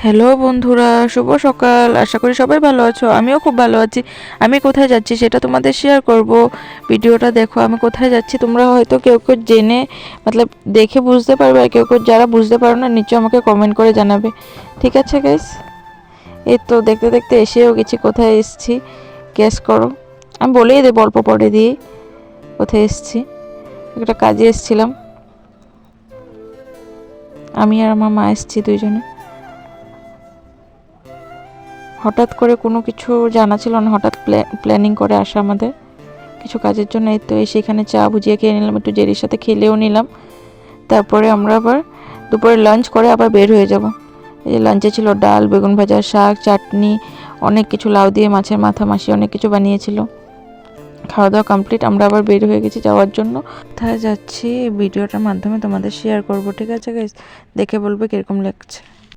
Hello বন্ধুরা, শুভ সকাল। আশা করি সবাই ভালো আছো। আমিও খুব ভালো আছি। আমি কোথায় যাচ্ছি সেটা তোমাদের শেয়ার করব। ভিডিওটা দেখো আমি কোথায় যাচ্ছি। তোমরা হয়তো কেউ কেউ জেনে মতলব দেখে বুঝতে পারবে, আর কেউ কেউ যারা বুঝতে পারো না নিচে আমাকে কমেন্ট করে জানাবে। ঠিক আছে গাইস? এই তো দেখতে দেখতে এসেও গেছি। কোথায় এসেছি গেস করো। আমি বলেই দেবো অল্প পরে দিয়ে কোথায় এসেছি। একটা কাজে এসেছিলাম, আমি আর আমার মা এসেছি দুইজনে। হঠাৎ করে কোনো কিছু জানা ছিল না, হঠাৎ প্ল্যানিং করে আসা আমাদের কিছু কাজের জন্য। এই তো এসে এখানে চা ভুজিয়ে খেয়ে নিলাম, একটু জেরির সাথে খেলেও নিলাম। তারপরে আমরা আবার দুপুরে লাঞ্চ করে আবার বের হয়ে যাব। এই যে লাঞ্চে ছিল ডাল, বেগুন ভাজা, শাক, চাটনি, অনেক কিছু, লাউ দিয়ে মাছের মাথা, মাসি অনেক কিছু বানিয়েছিল। খাওয়া দাওয়া কমপ্লিট, আমরা আবার বের হয়ে গেছি যাওয়ার জন্য। কোথায় যাচ্ছি ভিডিওটার মাধ্যমে তোমাদের শেয়ার করব। ঠিক আছে গাইস? দেখে বলবে কীরকম লাগছে।